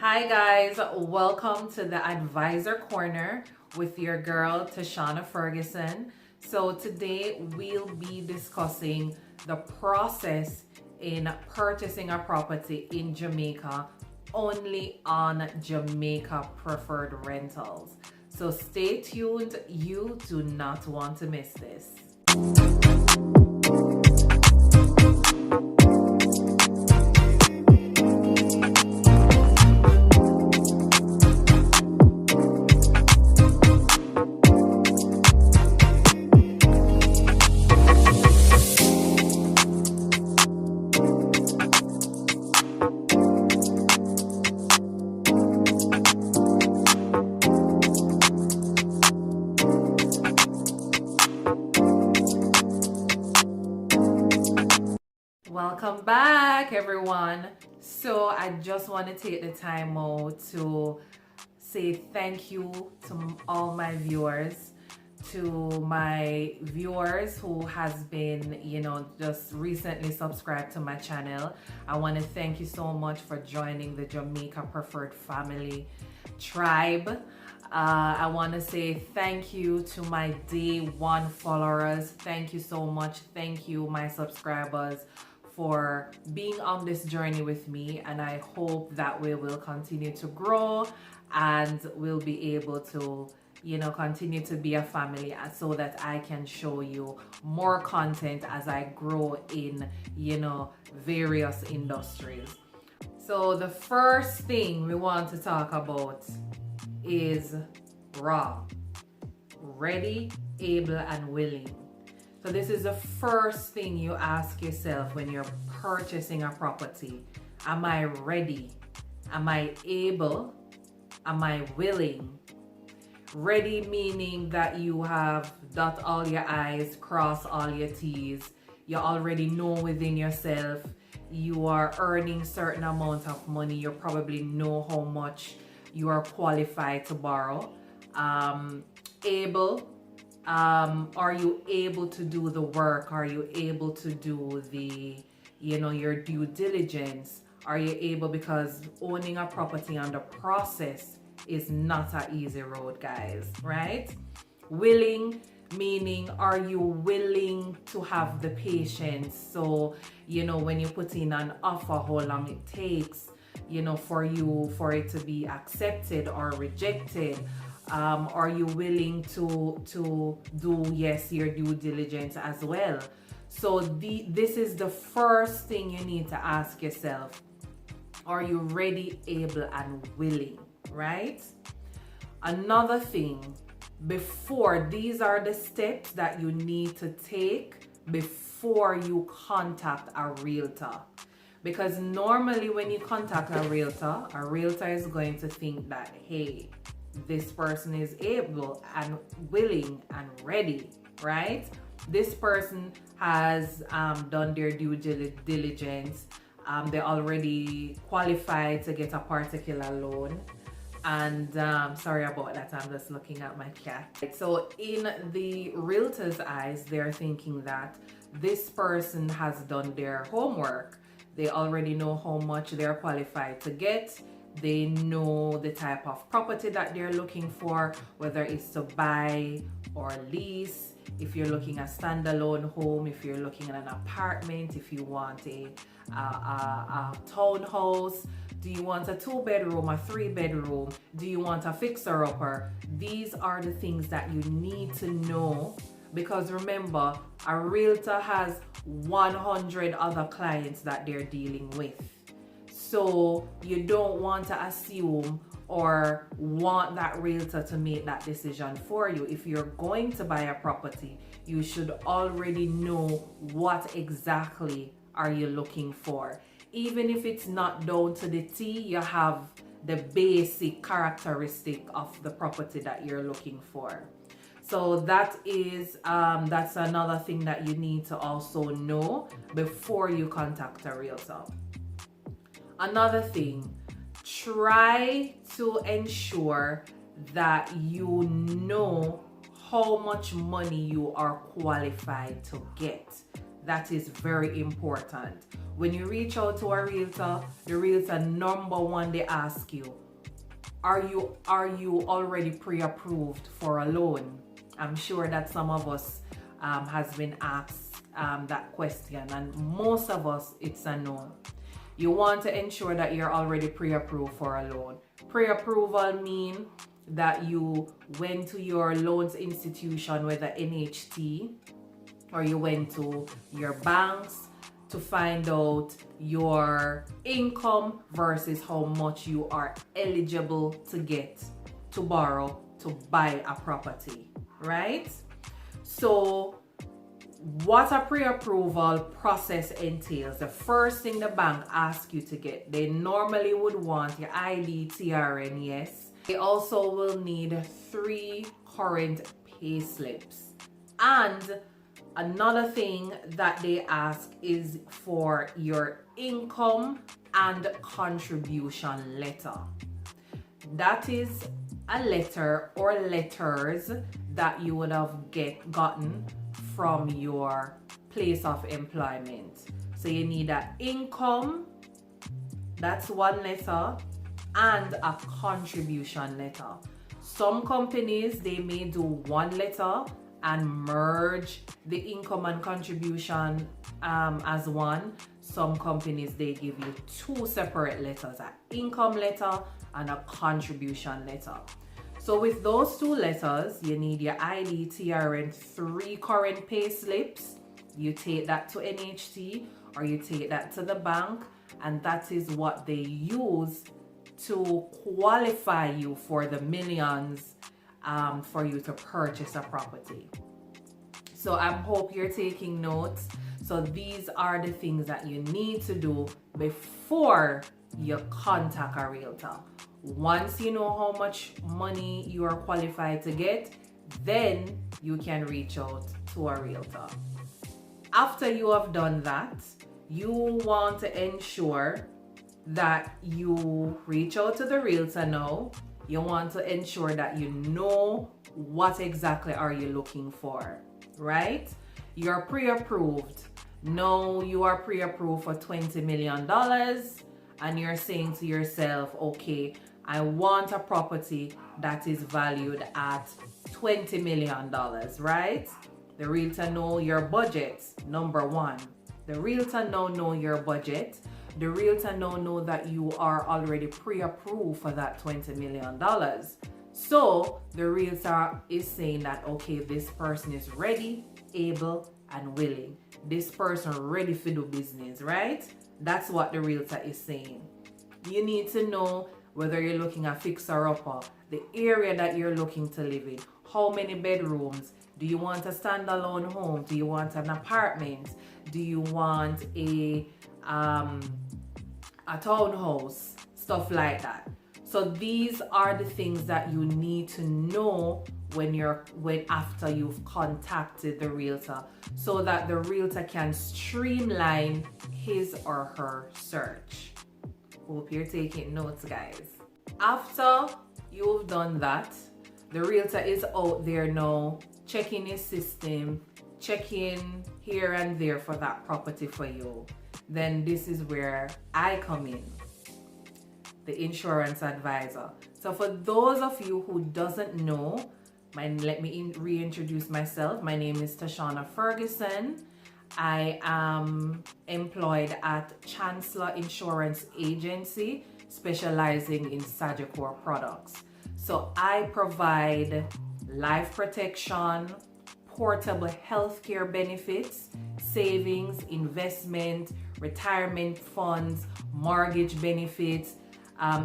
Hi guys, welcome to the Advisor Corner with your girl Tashana Ferguson. So today we'll be discussing the process in purchasing a property in Jamaica only on Jamaica Preferred Rentals. So stay tuned, you do not want to miss this. Welcome back, everyone. So I just want to take the time out to say thank you to all my viewers, to my viewers who has been, just recently subscribed to my channel. I want to thank you so much for joining the Jamaica Preferred Family tribe. I want to say thank you to my day one followers. Thank you so much. Thank you, my subscribers, for being on this journey with me, and I hope that we will continue to grow and we'll be able to continue to be a family so that I can show you more content as I grow in various industries. So the first thing we want to talk about is raw, ready, able, and willing. So this is the first thing you ask yourself when you're purchasing a property. Am I ready? Am I able? Am I willing? Ready meaning that you have dot all your I's, cross all your T's. You already know within yourself you are earning certain amount of money. You probably know how much you are qualified to borrow. Able. Are you able to do the work? Are you able to do the, your due diligence? Are you able, because owning a property on the process is not an easy road, guys, right? Willing, meaning are you willing to have the patience? So, when you put in an offer, how long it takes, for it to be accepted or rejected. Are you willing to do your due diligence as well? So this is the first thing you need to ask yourself. Are you ready, able, and willing, right? Another thing, these are the steps that you need to take before you contact a realtor. Because normally when you contact a realtor is going to think that, hey, this person is able and willing and ready, right? This person has done their due diligence. They're already qualified to get a particular loan. And sorry about that, I'm just looking at my cat. So in the realtor's eyes, they're thinking that this person has done their homework. They already know how much they're qualified to get. They know the type of property that they're looking for, whether it's to buy or lease, if you're looking at standalone home, if you're looking at an apartment, if you want a townhouse, do you want a 2-bedroom, a 3-bedroom, do you want a fixer-upper? These are the things that you need to know, because remember, a realtor has 100 other clients that they're dealing with. So you don't want to assume or want that realtor to make that decision for you. If you're going to buy a property, you should already know what exactly are you looking for. Even if it's not down to the T, you have the basic characteristic of the property that you're looking for. So that is that's another thing that you need to also know before you contact a realtor. Another thing, try to ensure that you know how much money you are qualified to get. That is very important. When you reach out to a realtor, the realtor number one, they ask you, are you already pre-approved for a loan? I'm sure that some of us has been asked that question, and most of us, it's a no. You want to ensure that you're already pre-approved for a loan. Pre-approval means that you went to your loans institution, whether NHT, or you went to your banks to find out your income versus how much you are eligible to get to borrow to buy a property, right? So what a pre-approval process entails, the first thing the bank asks you to get, they normally would want your ID, TRN, yes. They also will need 3 current pay slips. And another thing that they ask is for your income and contribution letter. That is a letter or letters that you would have gotten from your place of employment. So you need an income, that's one letter, and a contribution letter. Some companies, they may do one letter and merge the income and contribution as one. Some companies, they give you 2 separate letters, an income letter and a contribution letter. So with those 2 letters, you need your ID, TRN, 3 current pay slips. You take that to NHT or you take that to the bank, and that is what they use to qualify you for the millions for you to purchase a property. So I hope you're taking notes. So these are the things that you need to do before you contact a realtor. Once you know how much money you are qualified to get, then you can reach out to a realtor. After you have done that, you want to ensure that you reach out to the realtor now. You want to ensure that you know what exactly are you looking for, right? You're pre-approved. No, you are pre-approved for $20 million and you're saying to yourself, okay, I want a property that is valued at $20 million, right? The realtor know your budget, number one. The realtor now know your budget. The realtor now know that you are already pre-approved for that $20 million. So the realtor is saying that, okay, this person is ready, able, and willing. This person ready to do business, right? That's what the realtor is saying. You need to know whether you're looking at fixer-upper, the area that you're looking to live in, how many bedrooms, do you want a standalone home, do you want an apartment, do you want a townhouse, stuff like that. So these are the things that you need to know when after you've contacted the realtor, so that the realtor can streamline his or her search. Hope you're taking notes, guys. After you've done that, the realtor is out there now checking his system, checking here and there for that property for you. Then this is where I come in, the insurance advisor. So for those of you who doesn't know, let me reintroduce myself. My name is Tashana Ferguson. I am employed at Chancellor Insurance Agency, specializing in Sagicor products. So I provide life protection, portable healthcare benefits, savings, investment, retirement funds, mortgage benefits,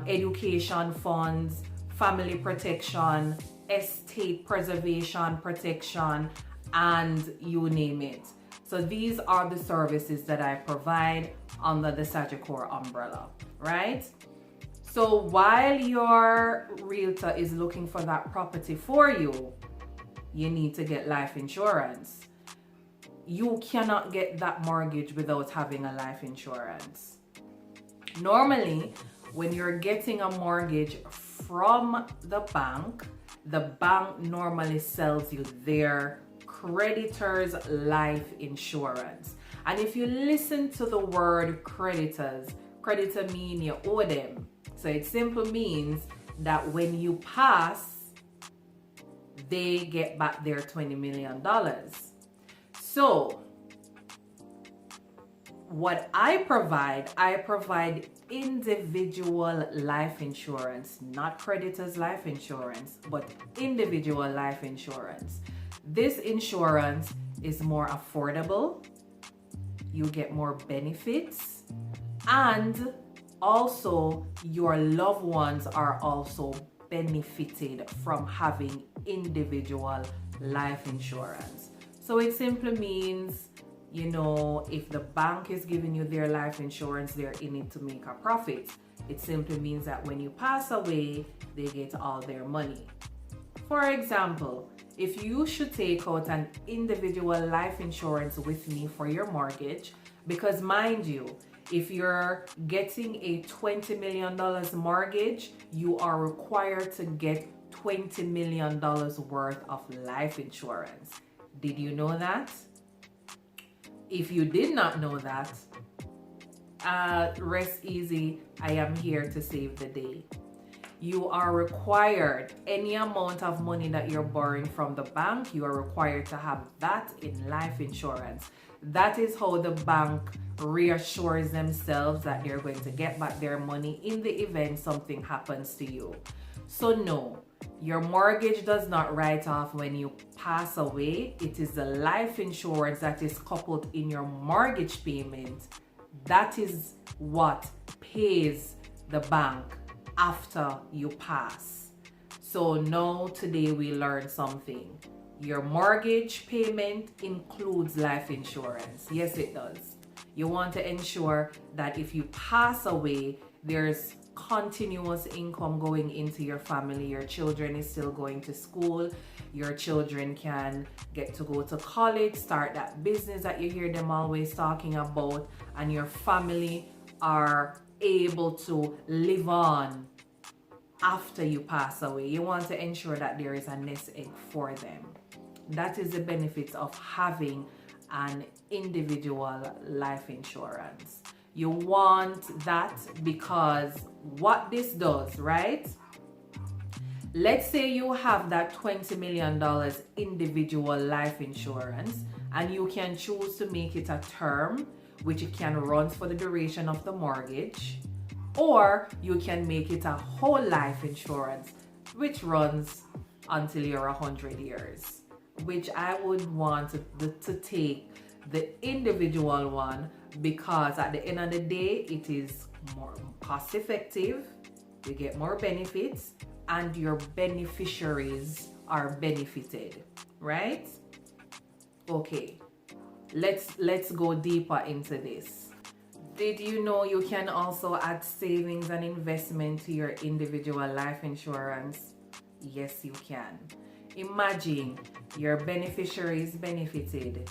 education funds, family protection, estate preservation protection, and you name it. So these are the services that I provide under the Sagicor umbrella, right? So while your realtor is looking for that property for you, you need to get life insurance. You cannot get that mortgage without having a life insurance. Normally, when you're getting a mortgage from the bank normally sells you their creditor's life insurance. And if you listen to the word creditors, creditor mean you owe them. So it simply means that when you pass, they get back their $20 million. So what I provide individual life insurance, not creditors' life insurance, but individual life insurance. This insurance is more affordable. You get more benefits, and also your loved ones are also benefited from having individual life insurance. So it simply means, if the bank is giving you their life insurance, they're in it to make a profit. It simply means that when you pass away, they get all their money. For example, if you should take out an individual life insurance with me for your mortgage, because mind you, if you're getting a $20 million mortgage, you are required to get $20 million worth of life insurance. Did you know that? If you did not know that, rest easy. I am here to save the day. You are required, any amount of money that you're borrowing from the bank, you are required to have that in life insurance. That is how the bank reassures themselves that they're going to get back their money in the event something happens to you. So no, your mortgage does not write off when you pass away. It is the life insurance that is coupled in your mortgage payment. That is what pays the bank after you pass. So now today we learned something. Your mortgage payment includes life insurance. Yes, it does. You want to ensure that if you pass away, there's continuous income going into your family. Your children is still going to school. Your children can get to go to college, start that business that you hear them always talking about, and your family are able to live on after you pass away. You want to ensure that there is a nest egg for them. That is the benefits of having an individual life insurance. You want that because what this does, right? Let's say you have that $20 million individual life insurance, and you can choose to make it a term, which it can run for the duration of the mortgage, or you can make it a whole life insurance, which runs until you're 100 years, which I would want to take the individual one, because at the end of the day, it is more cost effective, you get more benefits, and your beneficiaries are benefited, right? Okay, let's go deeper into this. Did you know you can also add savings and investment to your individual life insurance? Yes, you can. Imagine your beneficiaries benefited.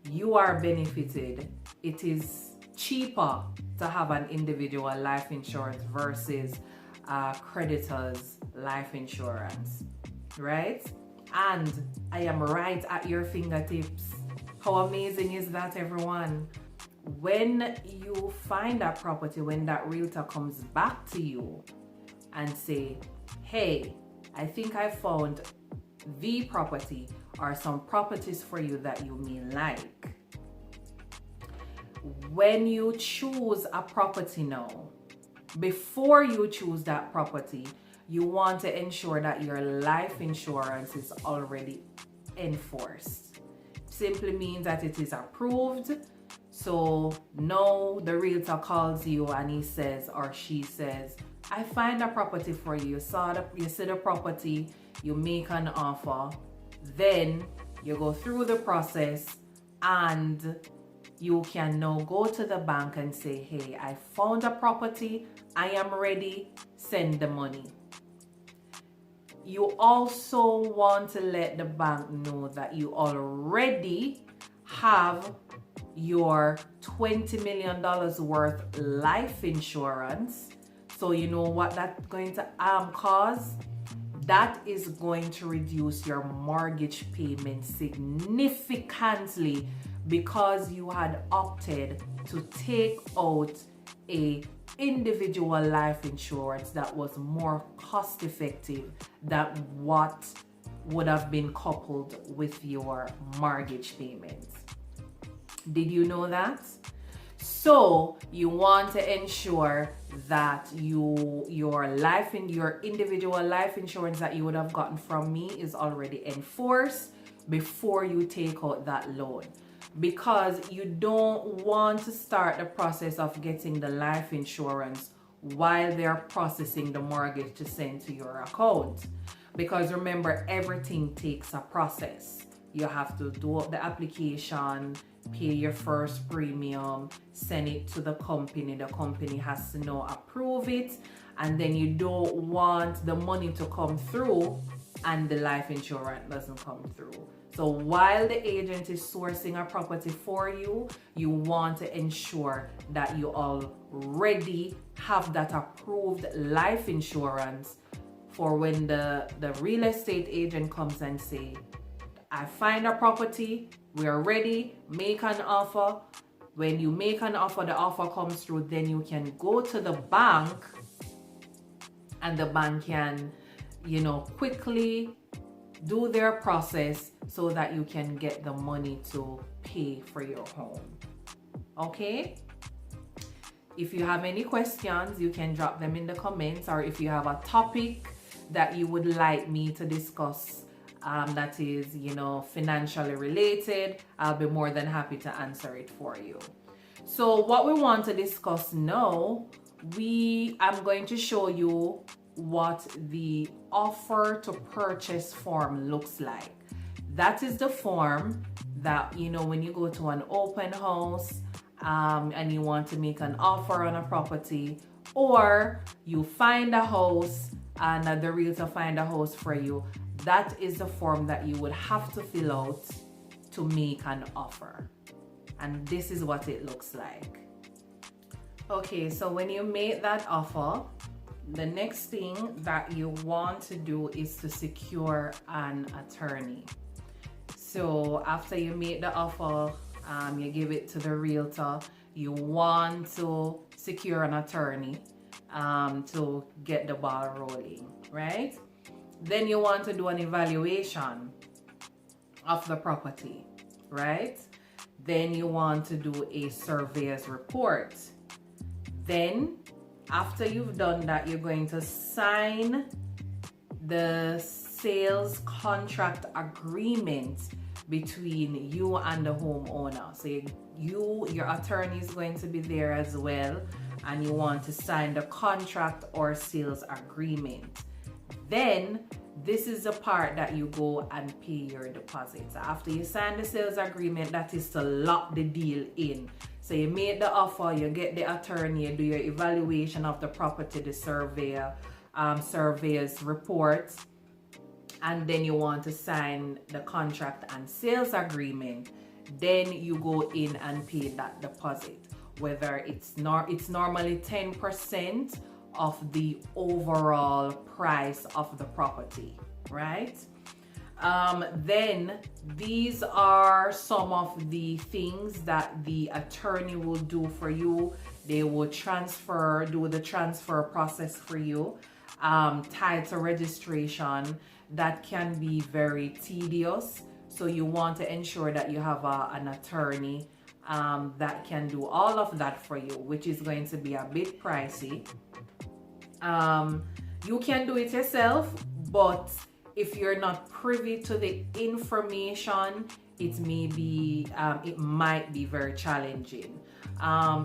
You are benefited. It is cheaper to have an individual life insurance versus creditor's life insurance, right? And I am right at your fingertips. How amazing is that, everyone? When you find that property, when that realtor comes back to you and say, hey, I think I found the property or some properties for you that you may like. When you choose a property now, before you choose that property, you want to ensure that your life insurance is already enforced. Simply means that it is approved. So now the realtor calls you and he says or she says, I find a property for you. You see the property, you make an offer, then you go through the process and you can now go to the bank and say, hey, I found a property, I am ready, send the money. You also want to let the bank know that you already have your $20 million worth life insurance. So you know what that's going to cause? That is going to reduce your mortgage payment significantly, because you had opted to take out a individual life insurance that was more cost effective than what would have been coupled with your mortgage payments. Did you know that? So you want to ensure that your individual life insurance that you would have gotten from me is already enforced before you take out that loan, because you don't want to start the process of getting the life insurance while they're processing the mortgage to send to your account. Because remember, everything takes a process. You have to do up the application, pay your first premium, send it to the company. The company has to now approve it, and then you don't want the money to come through and the life insurance doesn't come through. So while the agent is sourcing a property for you, you want to ensure that you already have that approved life insurance for when the real estate agent comes and say, I find a property, we are ready, make an offer. When you make an offer, the offer comes through, then you can go to the bank and the bank can, quickly do their process so that you can get the money to pay for your home. Okay? If you have any questions, you can drop them in the comments, or if you have a topic that you would like me to discuss that is, financially related, I'll be more than happy to answer it for you. So what we want to discuss now, I'm going to show you what the offer to purchase form looks like. That is the form that, when you go to an open house and you want to make an offer on a property, or you find a house and the realtor find a house for you, that is the form that you would have to fill out to make an offer. And this is what it looks like. Okay, so when you make that offer, the next thing that you want to do is to secure an attorney. So after you make the offer, you give it to the realtor, you want to secure an attorney to get the ball rolling, right? Then you want to do an evaluation of the property, right? Then you want to do a surveyor's report. Then after you've done that, you're going to sign the sales contract agreement between you and the homeowner. So your attorney is going to be there as well, and you want to sign the contract or sales agreement. Then this is the part that you go and pay your deposit. So after you sign the sales agreement, that is to lock the deal in. So you make the offer, you get the attorney, you do your evaluation of the property, the surveyor's report, and then you want to sign the contract and sales agreement. Then you go in and pay that deposit, whether it's normally 10% of the overall price of the property, right? Then these are some of the things that the attorney will do for you. They will do the transfer process for you. Title registration, that can be very tedious. So you want to ensure that you have an attorney that can do all of that for you, which is going to be a bit pricey. You can do it yourself, but if you're not privy to the information, it might be very challenging.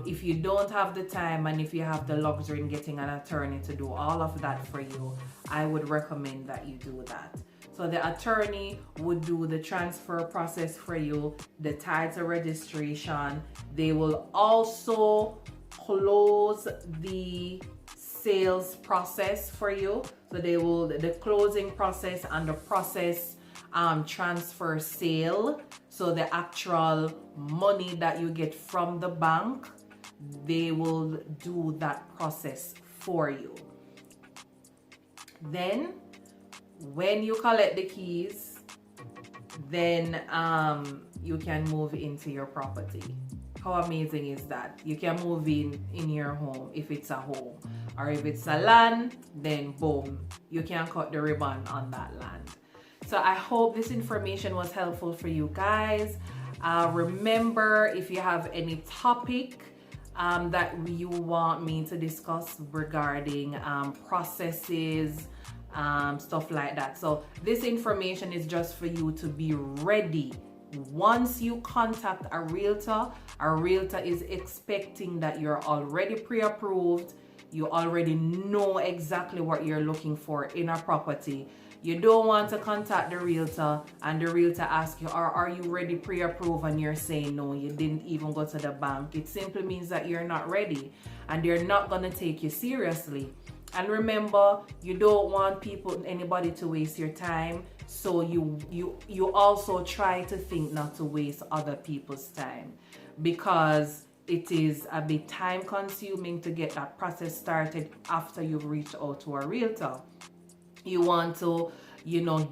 If you don't have the time and if you have the luxury in getting an attorney to do all of that for you, I would recommend that you do that. So the attorney would do the transfer process for you, the title registration. They will also close the sales process for you. So the closing process and the process transfer sale. So the actual money that you get from the bank, they will do that process for you. Then when you collect the keys, then you can move into your property. How amazing is that? You can move in your home if it's a home, or if it's a land, then boom, you can cut the ribbon on that land. So I hope this information was helpful for you guys. Remember, if you have any topic that you want me to discuss regarding processes, stuff like that. So this information is just for you to be ready. Once you contact a realtor is expecting that you're already pre-approved. You already know exactly what you're looking for in a property. You don't want to contact the realtor and the realtor asks you, are you ready pre-approved? And you're saying no, you didn't even go to the bank. It simply means that you're not ready and they're not going to take you seriously. And remember, you don't want anybody to waste your time. So you also try to think not to waste other people's time, because it is a bit time consuming to get that process started after you've reached out to a realtor. You want to,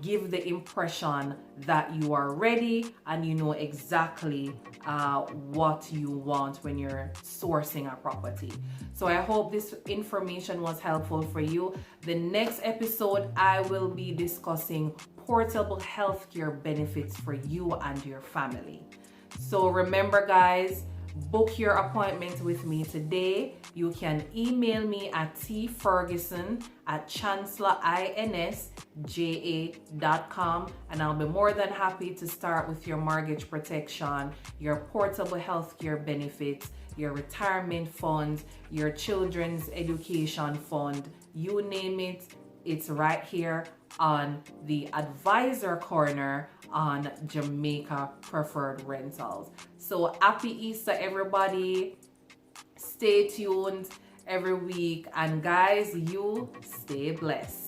give the impression that you are ready and you know exactly what you want when you're sourcing a property. So I hope this information was helpful for you. The next episode, I will be discussing portable healthcare benefits for you and your family. So remember, guys, book your appointment with me today. You can email me at tferguson@chancellorinsja.com, and I'll be more than happy to start with your mortgage protection, your portable healthcare benefits, your retirement funds, your children's education fund, you name it. It's right here on the Advisor Corner on Jamaica Preferred Rentals. So happy Easter, everybody. Stay tuned every week. And guys, you stay blessed.